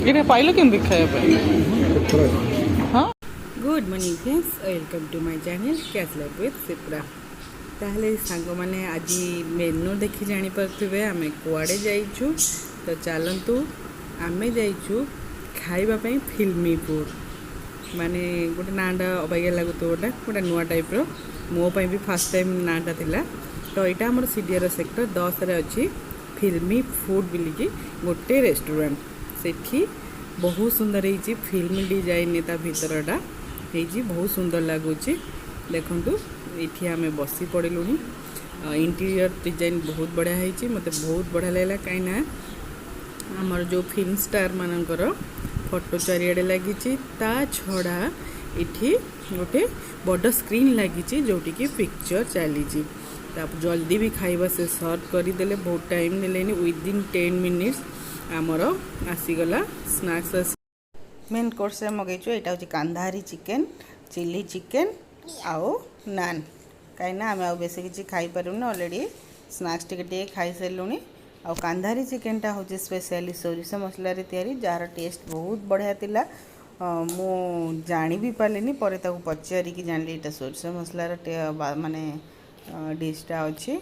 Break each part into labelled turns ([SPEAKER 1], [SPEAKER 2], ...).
[SPEAKER 1] ये पाइल केमती खाया हाँ
[SPEAKER 2] good morning friends welcome to my channel cash life with Sipra. ताहले सांग मैंने आज मेनू देखी जानी पारे आम कुआड़े जाइचु तो चलतु आम जाइचु खाइबापी फिल्मी फूड माने गोटे नाटा अबागिया लगुत गोटे गोटे नुआ टाइप मोपाई भी फास्ट टाइम नाटा थिला। तो यहाँ आम सीडीआर सेक्टर 10 रे अच्छी फिल्मी फूड बोलिकी गोटे रेस्टोरेंट सेठी बहुत सुंदर है फिल्म डिजाइन ता भीतरटा है बहुत सुंदर लगुच। देखु ये आम बसी पड़लु इंटीरियर डिजाइन बहुत बढ़िया है मत बहुत बढ़िया लगला कहीं आमर जो फिल्म स्टार मानकर फोटो चारिआडे लगी छड़ा इठी गोटे बड़ स्क्रीन लगी जोटी की पिक्चर चली जल्दी भी खाइबा से सर्व करदे बहुत टाइम ने विदिन 10 मिनिट्स आमर आसीगला स्नैक्स। मेन कोर्स मगैचु यहाँ हूँ कांधारी चिकेन चिली चिकेन आउ नान कहीं आम आ बेस किसी खाई पारूनी ऑलरेडी स्नैक्स टे खाई सारूँ। आ कांधारी चिकेनटा हूँ स्पेशली सोरिष मसलार तैयारी जार टेस्ट बहुत बढ़िया थिला। मु जानी भी पारे पर पचारिकी जानी यहाँ सोरिष मसलार माने डिशटा अच्छी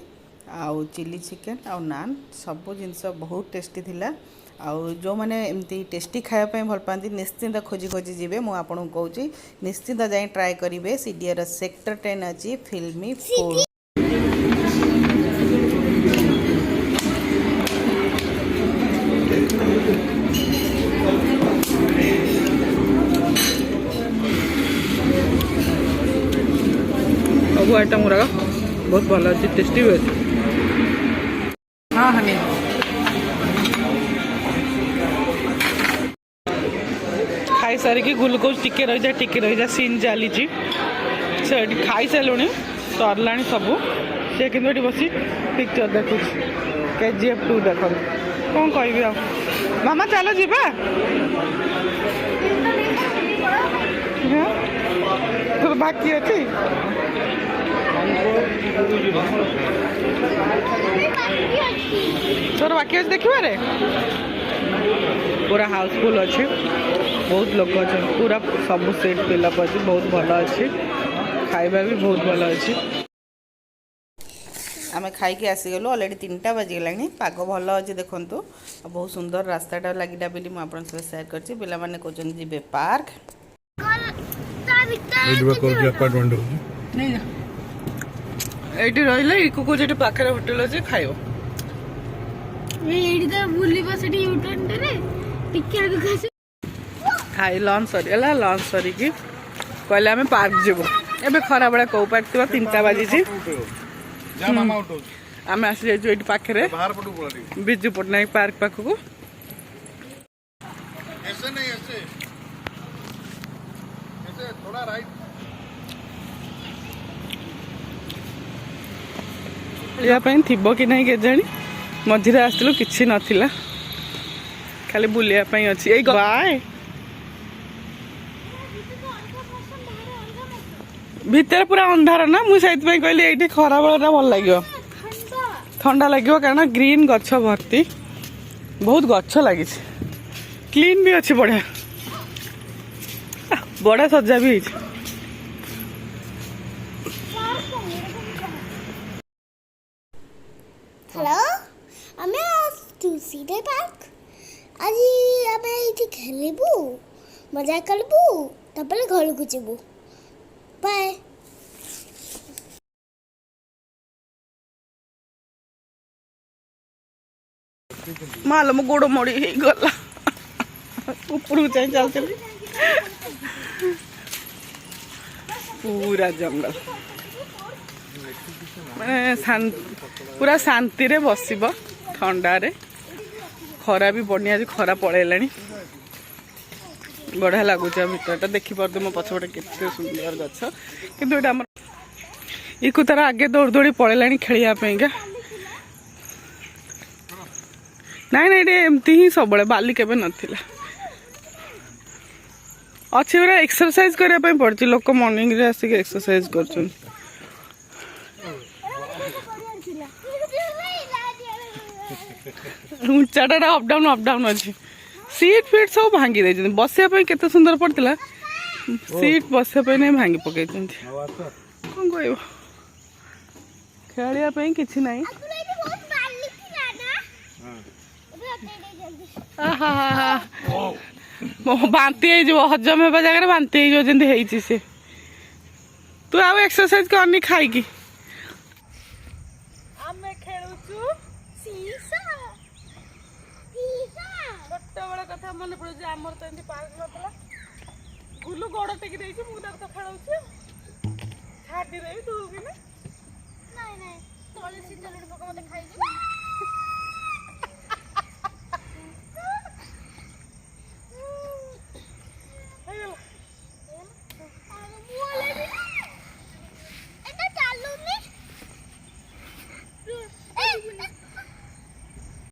[SPEAKER 2] आउ चिली चिकेन आउ नान सब जिनस बहुत टेस्टी थिला। आउ जो मैंने एमती टेस्टी खायापी भल पाती निश्चिंत खोजी खोजी जी मुझे कहूँ निश्चिंत जाए ट्राए करेंगे सीडीआर सेक्टर 10 अच्छी फिल्मी फूड।
[SPEAKER 1] सब आइटम गुरा बहुत भल अच्छे टेस्टी भी अच्छे। हाँ हनी खाई सारिकी ग्लूकोज टिके रही जा सीन चली खाई सारे सरला सब से कि बस पिक्चर देखु KGF 2 देख कौन कह मामा चलो जीवा तो बाकी अच्छी तोर बाकी अच्छे देखिए पूरा हाउसफुल अच्छे बहुत लोग अच्छे पूरा सब सेट फिलअप अच्छे बहुत भल अच्छे खाइबा भी बहुत भल अच्छे। आम खाई आसीगलु ऑलरेडी 3टा बाजिगला पाग भल अच्छे देखु बहुत सुंदर रास्ताटा लगिला बोली मुझे सेयार कर पाने कहते जी पार्क एटी रहिले इको को जेटी पाखरे होटल अछि खाइबो
[SPEAKER 3] एडी त बुलिबा सेठी यूटर्न रे टिके आगे खासे
[SPEAKER 1] खाई लंच सरीला लंच सरी की कहले हमें पार्क जेबो एबे खरा बडा को पार्क तिबा 3टा बाजी छी जा मामा उठो आमे आसी जाइछु एटी पाखरे बाहर पटु बोलाडी बिजू पटनायक पार्क पाखको ऐसे नहीं ऐसे थोड़ा राइट यापाई थी कि नहीं केजाणी मझे आसलु कि नाला खाली बुलापाई अच्छी यही बाय भितर पूरा अंधार ना मुझे कहली ये खरा बेला भल लगे ठंडा लगे कारण ग्रीन गछ भर्ती बहुत गछ लगी क्लीन भी अच्छी बढ़िया बड़ा सजा भी है।
[SPEAKER 3] हेलो आमे टू सीडे पार्क आज आमे इठी खेलिबू मजा करबू तबले घर को जेबू बाय।
[SPEAKER 1] माल मो गोड़ मोड़ी ही गला ऊपर चाहे चलते पूरा जंगल मैंने पूरा शांति रे बसब ठंडारे खरा भी पड़नी आज खरा पड़ेला बढ़िया लगुच भितरटा देखिपे मो पछपटे केते सुंदर गछ किंतु एटा हमर इको तार आगे दौड़ दौड़ी पड़ेला खेलिया नाई नाई एमती ही सब बाली केबे नथिला अच्छे पूरा एक्सरसाइज करने पड़ती लोक मॉर्निंग रे आसिक एक्सरसाइज कर उच्चाटा अप डाउन अच्छी सीट फिट सब भांगी देइछन बसिया पई केते सुंदर पड़तिला सीट बसिया पई नै भांगी पकेइछन कोन कहबो खेलिया पई किछि नै बांती हजम होगा जगह बांती हो से तू आउ एक्सरसाइज करनी खाई की आमे खेलुचु सीसा छोट बड़ा कथा मन पड़े आमर तो एमती पार्क नथला गुलू गोड़ टेकी देइछि मु ताको तो खेलाउछि छाडी देबी तू कि ना नहीं नहीं तोले सी चलड़ी पका मते खाई